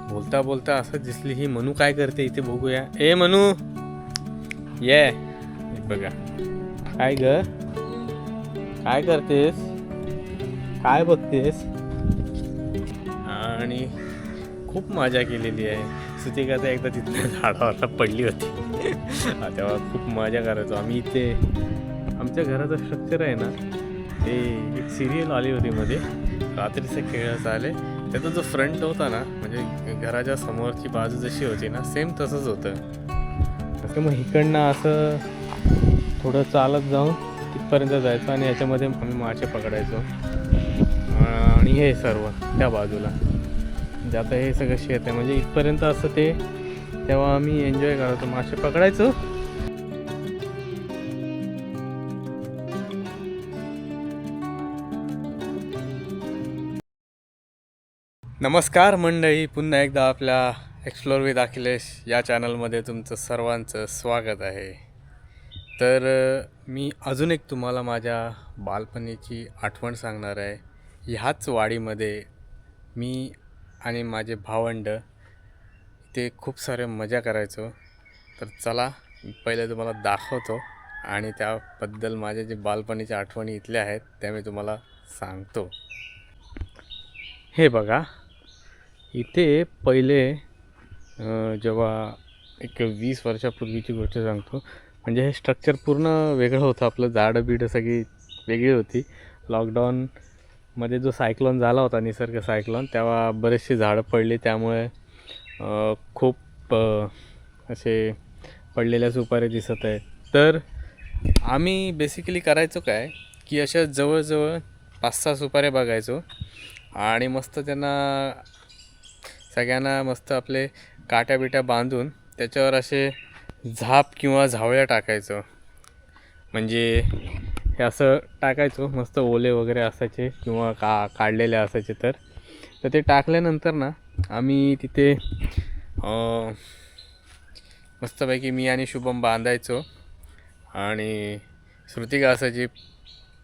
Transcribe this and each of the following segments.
बोलता बोलता असं दिसली ही मनू काय करते इथे बघूया. ए मनू ये बघा. काय ग काय करतेस, काय बघतेस. आणि खूप मजा केलेली आहे. सुतिका तर एकदा तिथल्या झाडावरला पडली होती. तेव्हा खूप मजा करायचो आम्ही इथे. आमच्या घराचं स्ट्रक्चर आहे ना ते एक सिरियल आली होती मध्ये, रात्रीचे खेळ आले. त्याचा जो फ्रंट होता ना म्हणजे घराच्या समोरची बाजू जशी होती ना सेम तसंच होतं. असं मग इकडनं असं थोडं चालत जाऊन तिथपर्यंत जायचं आणि याच्यामध्ये आम्ही मासे पकडायचो. आणि हे सर्व त्या बाजूला म्हणजे आता हे सगळं शेत आहे म्हणजे इथपर्यंत असं ते. तेव्हा आम्ही एन्जॉय करायचो, मासे पकडायचो. नमस्कार मंडळी, पुन्हा एकदा आपल्या एक्सप्लोर विथ अखिलेश या चॅनलमध्ये तुमचं सर्वांचं स्वागत आहे. तर मी अजून एक तुम्हाला माझ्या बालपणीची आठवण सांगणार आहे. ह्याच वाडीमध्ये मी आणि माझे भावंड ते खूप सारे मजा करायचो. तर चला पहिले तुम्हाला दाखवतो आणि त्याबद्दल माझ्या जे बालपणीच्या आठवणी इथल्या आहेत त्या मी तुम्हाला सांगतो. हे बघा, इथे पहिले जेव्हा एक 20 वर्षापूर्वीची गोष्ट सांगतो. म्हणजे हे स्ट्रक्चर पूर्ण वेगळं होतं. आपलं झाडं बिडं सगळी वेगळी होती. लॉकडाऊनमध्ये जो सायक्लोन झाला होता, निसर्ग सायक्लोन, तेव्हा बरेचसे झाडं पडली. त्यामुळे खूप असे पडलेल्या सुपारी दिसत आहेत. तर आम्ही बेसिकली करायचो काय की अशा जवळजवळ 5-6 सुपाऱ्या बघायचो आणि मस्त त्यांना सगळ्यांना मस्त आपले काट्या बिट्या बांधून त्याच्यावर असे झाप किंवा झावळ्या टाकायचो. म्हणजे हे असं टाकायचो, मस्त ओले वगैरे असायचे किंवा काढलेले असायचे. तर ते टाकल्यानंतर ना आम्ही तिथे मस्तपैकी मी आणि शुभम बांधायचो. आणि श्रुतिका असायची,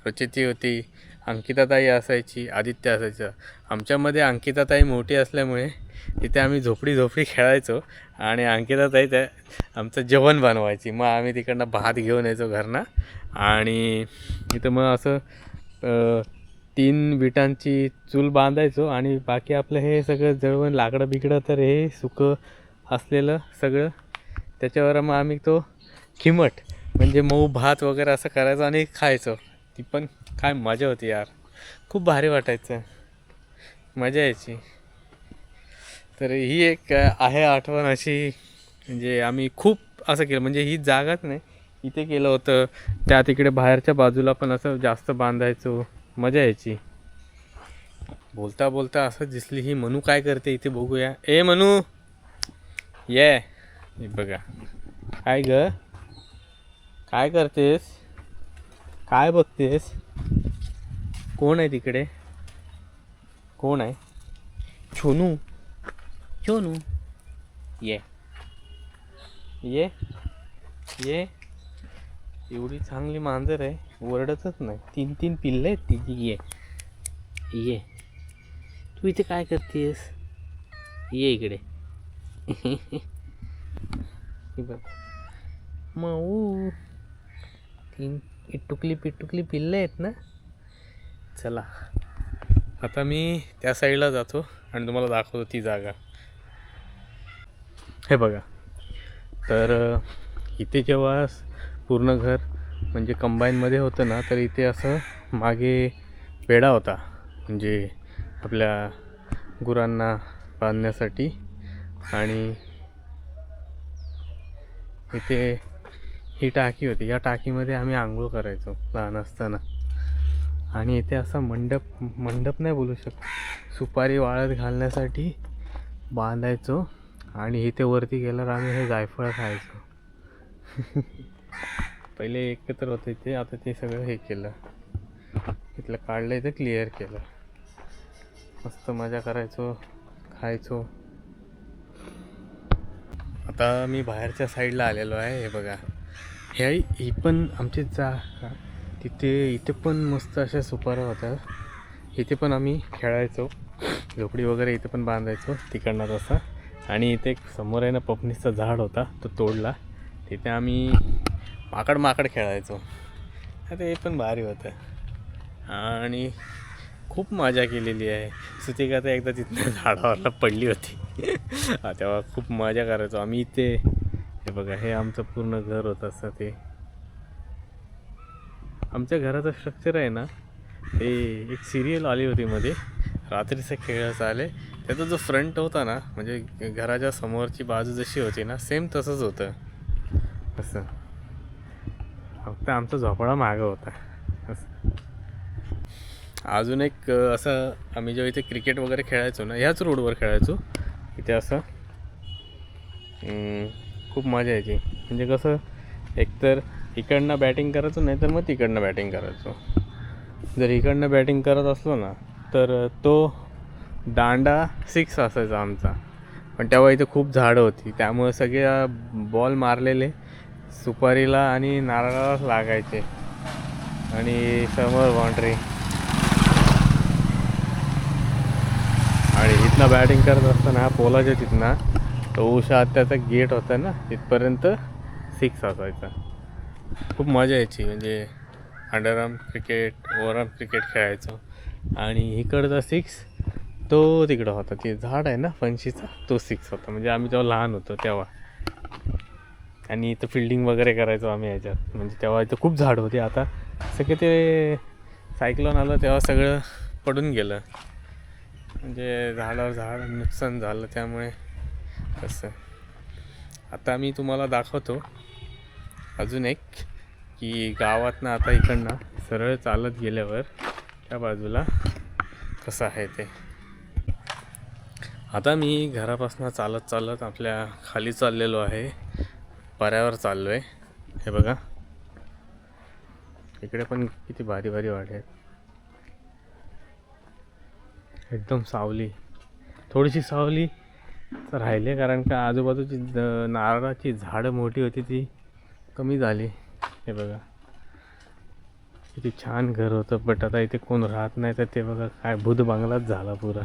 प्रचिती होती, अंकिताताई असायची, आदित्य असायचं. आमच्यामध्ये अंकिताताई मोठी असल्यामुळे तिथे आम्ही झोपडी खेळायचो आणि अंकिताताई त्या आमचं जेवण बनवायची. मग आम्ही तिकडनं भात घेऊन यायचो घरनं आणि इथं मग असं 3 विटांची चूल बांधायचो आणि बाकी आपलं हे सगळं जळवण लाकडं बिकडं तर हे सुकं असलेलं सगळं त्याच्यावर मग आम्ही तो खिमट म्हणजे मऊ भात वगैरे असं करायचं आणि खायचो. ती पण काय मजा होती यार, खूप भारी वाटायचं, मजा यायची. तर ही एक आहे आठवण अशी. म्हणजे आम्ही खूप असं केलं, म्हणजे ही जागाच नाही इथे केलं होतं. त्या तिकडे बाहेरच्या बाजूला पण असं जास्त बांधायचो, मजा यायची. बोलता बोलता असं दिसली ही मनू काय करते इथे बघूया. ए मनू ये बघा. काय ग काय करतेस, काय बघतेस. कोण आहे तिकडे, कोण आहे. छोनू छोनू ये ये ये. एवढी चांगली मांजर आहे, ओरडतच नाही. 3 पिल्लं आहेत तिची. ये ये तू इथे काय करतेस, ये इकडे. बघ माऊ, 3 इटुकली पिटुकली पिल्लं आहेत ना. चला आता मी त्या साईडला जातो आणि तुम्हाला दाखवतो ती जागा. हे बघा, तर इथे जेव्हा पूर्ण घर म्हणजे कंबाईनमध्ये होतं ना, तर इथे असं मागे पेढा होता म्हणजे आपल्या गुरांना बांधण्यासाठी. आणि इथे ही टाकी होती, या टाकीमध्ये आम्ही आंघोळ करायचो लहान असताना. आणि इथे असा मंडप नाही बोलू शकत, सुपारी वाळत घालण्यासाठी बांधायचो. आणि इथे वरती गेल्यावर आम्ही हे जायफळ खायचो. पहिले एकत्र होतं इथे, आता ते सगळं हे केलं, इथलं काढलं, इथं क्लिअर केलं. मस्त मजा करायचो, खायचो. आता मी बाहेरच्या साईडला आलेलो आहे. हे बघा, ही पण आमची जागा. इथे पण मस्त अशा सुपाऱ्या होत्या. इथे पण आम्ही खेळायचो, झोपडी वगैरे इथे पण बांधायचो तिकडनं तसा. आणि इथे एक समोर आहे ना पपनीचा झाड होता, तो तोडला. तिथे आम्ही माकड खेळायचो. आता हे पण भारी होतं आणि खूप मजा केलेली आहे. सुतिका तर एकदा तिथनं झाडावरला पडली होती. तेव्हा खूप मजा करायचो आम्ही इथे. हे बघा, हे आमचं पूर्ण घर होतं असं. ते आमच्या घराचं स्ट्रक्चर आहे ना, ते एक सिरियल आली होती मध्ये, रात्रीचे खेळ आले. त्याचा जो फ्रंट होता ना, म्हणजे घराच्या समोरची बाजू जशी होती ना, सेम तसंच होतं असं. फक्त आमचा झोपाळा मागं होता असं. अजून एक असं, आम्ही जेव्हा इथे क्रिकेट वगैरे खेळायचो ना, ह्याच रोडवर खेळायचो इथे असं. खूप मजा यायची. म्हणजे कसं, एकतर इकडनं बॅटिंग करायचो, नाही तर मग तिकडनं बॅटिंग करायचो. जर इकडनं बॅटिंग करत असलो ना, तर तो दांडा 6 असायचा आमचा. पण तेव्हा इथे खूप झाडं होती, त्यामुळे सगळे बॉल मारलेले सुपारीला आणि नारळाला लागायचे. आणि समोर बाउंड्री. आणि इथनं बॅटिंग करत असताना हा पोलाच्या तिथनं तो उषा आत्याचा गेट होता ना, तिथपर्यंत 6 असायचा. खूप मजा यायची. म्हणजे अंडरआर्म क्रिकेट, ओव्हरआर्म क्रिकेट खेळायचो. आणि इकडचा 6 तो तिकडं होता, ते झाड आहे ना फणशीचा, तो 6 होता. म्हणजे आम्ही जेव्हा लहान होतो तेव्हा. आणि इथं फिल्डिंग वगैरे करायचो आम्ही ह्याच्यात. म्हणजे तेव्हा इथं खूप झाड होते. आता सगळे ते सायक्लोन आलं तेव्हा सगळं पडून गेलं. म्हणजे झाडावर झाड नुकसान झालं, त्यामुळे तसं. आता मी तुम्हाला दाखवतो अजून एक, की गावातनं आता इकडनं सरळ चालत गेल्यावर त्या बाजूला कसं आहे ते. आता मी घरापासून चालत आपल्या खाली चाललेलो आहे, पर्यावर चाललो आहे. हे बघा, इकडे पण किती भारी भारी वाडे आहेत. एकदम सावली, थोडीशी सावली राहिले, कारण का आजूबाजूची नारळाची झाडं मोठी होती ती कमी झाली. हे बघा, किती छान घर होतं. बट आता इथे कोण राहत नाही, तर ते बघा काय भूत बंगलाच झाला पुरा.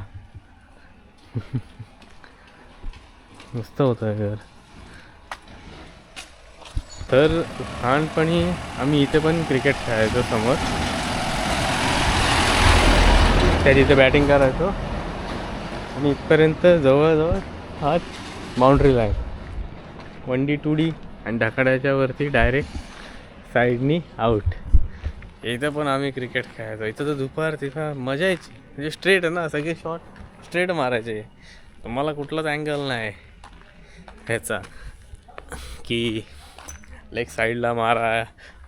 मस्त होतं घर. तर लहानपणी आम्ही इथे पण क्रिकेट खेळायचो समोर. त्या तिथे बॅटिंग करायचो आणि इथपर्यंत जवळजवळ हाच बाउंड्री लाईन. 1D 2D आणि ढाकड्याच्या वरती डायरेक्ट साईडनी आऊट. इथं पण आम्ही क्रिकेट खेळायचो. इथं तर दुपार तिथं मजा यायची. म्हणजे स्ट्रेट आहे ना, सगळे शॉट स्ट्रेट मारायचे. तुम्हाला कुठलाच अँगल नाही ह्याचा, की लेग साईडला मारा,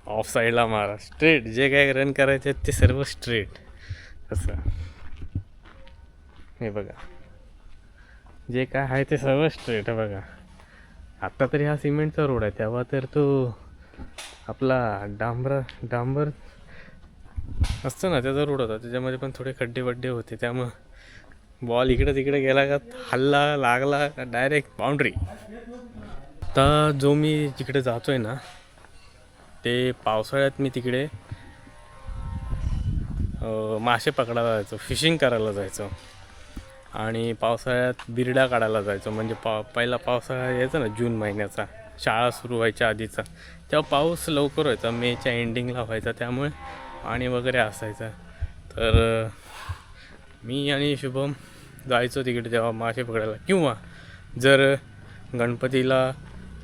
ऑफ साईडला मारा. स्ट्रेट जे काय रन करायचे ते सर्व स्ट्रेट असं. हे बघा, जे काय आहे ते सर्व स्ट्रेट आहे बघा. आत्ता तरी हा सिमेंटचा रोड आहे, तेव्हा तर तो आपला डांबर असतं ना, त्याचा रोड होता. त्याच्यामध्ये पण थोडे खड्डे होते, त्यामुळं बॉल इकडे तिकडे गेला का हल्ला लागला का डायरेक्ट बाउंड्री. आता जो मी जिकडे जातोय ना, ते पावसाळ्यात मी तिकडे मासे पकडायला जायचो, फिशिंग करायला जायचो. आणि पावसाळ्यात बिरडा काढायला जायचो. म्हणजे पहिला पावसाळा यायचा ना, जून महिन्याचा, शाळा सुरू व्हायच्या आधीचा, तेव्हा पाऊस लवकर व्हायचा, मेच्या एंडिंगला व्हायचा, त्यामुळे पाणी वगैरे असायचं. तर मी आणि शुभम जायचो तिकडे तेव्हा मासे पकडायला. किंवा जर गणपतीला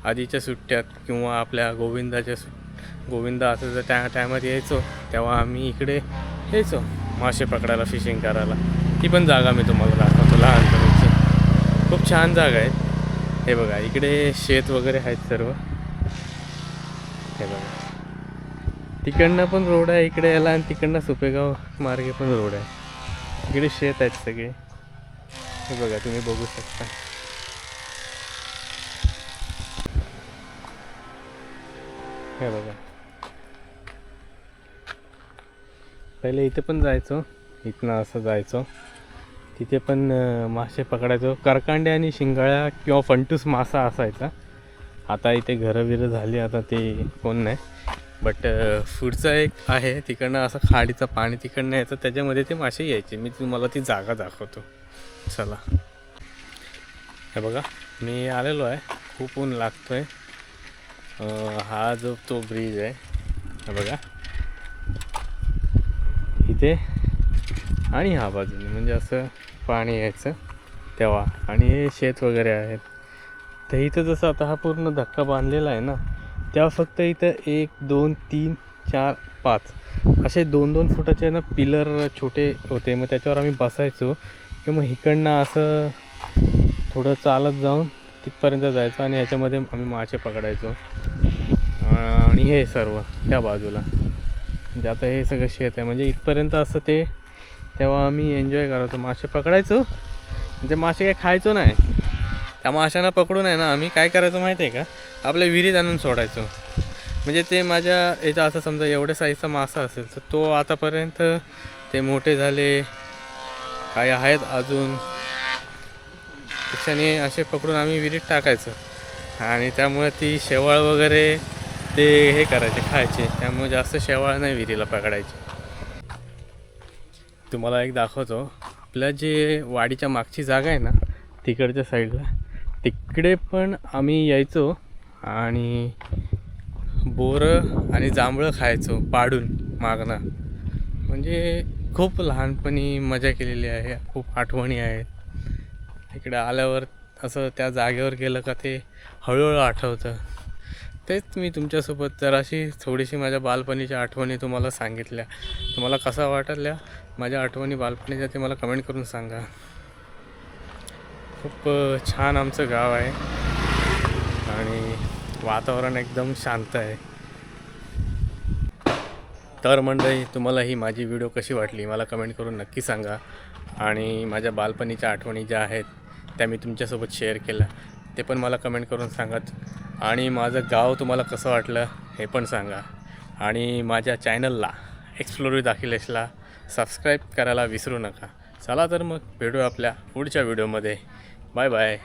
आधीच्या सुट्ट्यात किंवा आपल्या गोविंदा असं जर त्या टायमात यायचो, तेव्हा आम्ही इकडे यायचो मासे पकडायला, फिशिंग करायला. ती पण जागा मी तुम्हाला दाखवतो लहानपणीची. खूप छान जागा आहे. हे बघा, इकडे शेत वगैरे आहेत सर्व. हे बघा, तिकडनं पण रोड आहे इकडे याला, आणि तिकडनं सुपेगाव मार्गे पण रोड आहे. इकडे शेत आहेत सगळे. हे बघा, तुम्ही बघू शकता. हे बघा, पहिले इथे पण जायचो, इथनं असं जायचो, तिथे पण मासे पकडायचो. करकांडे आणि शिंगाळ्या किंवा फंटूस मासा असायचा. आता इथे घरं बिरं झाली, आता ते कोण नाही. बट पुढचं एक आहे, तिकडनं असं खाडीचं पाणी तिकडनं यायचं, त्याच्यामध्ये ते मासे यायचे. मी तुम्हाला ती जागा दाखवतो, चला. हे बघा मी आलेलो आहे, खूप ऊन लागतो आहे. हा जो तो ब्रिज आहे हे बघा इथे, आणि हा बाजूने म्हणजे असं पाणी यायचं तेव्हा, आणि हे शेत वगैरे आहेत. तर इथं जसं आता हा पूर्ण धक्का बांधलेला आहे ना, तेव्हा फक्त इथं 1 2 3 4 5 असे 2-2 फुटाचे ना पिलर छोटे होते. मग त्याच्यावर आम्ही बसायचो किंवा मग इकडनं असं थोडं चालत जाऊन तिथपर्यंत जायचं आणि ह्याच्यामध्ये आम्ही मासे पकडायचो. आणि हे सर्व त्या बाजूला म्हणजे आता हे सगळं शेत आहे, म्हणजे इथपर्यंत असं ते तेव्हा आम्ही एन्जॉय करायचो, मासे पकडायचो. म्हणजे मासे काय खायचो नाही, त्या माशांना पकडून आहे ना आम्ही काय करायचं माहिती आहे का, आपल्या विहिरीत आणून सोडायचो. म्हणजे ते माझ्या याचा असं समजा एवढ्या साईजचा मासा असेल तर तो आतापर्यंत ते मोठे झाले काही आहेत अजून, त्याच्याने असे पकडून आम्ही विहिरीत टाकायचो. आणि त्यामुळे ती शेवाळ वगैरे ते हे करायचे खायचे, त्यामुळे जास्त शेवाळ नाही विहिरीला पकडायचे. तुम्हाला एक दाखवतो, आपल्या जे वाडीच्या मागची जागा आहे ना तिकडच्या साईडला, तिकडे पण आम्ही यायचो आणि बोरं आणि जांभळं खायचो पाडून मागणं. म्हणजे खूप लहानपणी मजा केलेली आहे, खूप आठवणी आहेत. इकडे आल्यावर असं त्या जागेवर गेलं का ते हळूहळू आठवतं. तेच मी तुमच्यासोबत जराशी थोडीशी माझ्या बालपणीच्या आठवणी तुम्हाला सांगितल्या. तुम्हाला कसा वाटल्या माझ्या आठवणी बालपणीच्या ते मला कमेंट करून सांगा. खूप छान आमचं गाव आहे आणि वातावरण एकदम शांत आहे. तर मंडळी, तुम्हाला ही माझी व्हिडिओ कशी वाटली मला कमेंट करून नक्की सांगा. आणि माझ्या बालपणीच्या आठवणी ज्या आहेत त्या मी तुमच्यासोबत शेअर केल्या ते पण मला कमेंट करून सांगत. आणि माझं गाव तुम्हाला कसं वाटलं हे पण सांगा. आणि माझ्या चॅनलला एक्सप्लोर विथ अखिलेशला सबस्क्राईब करायला विसरू नका. चला तर मग भेटूया आपल्या पुढच्या व्हिडिओमध्ये. Bye bye.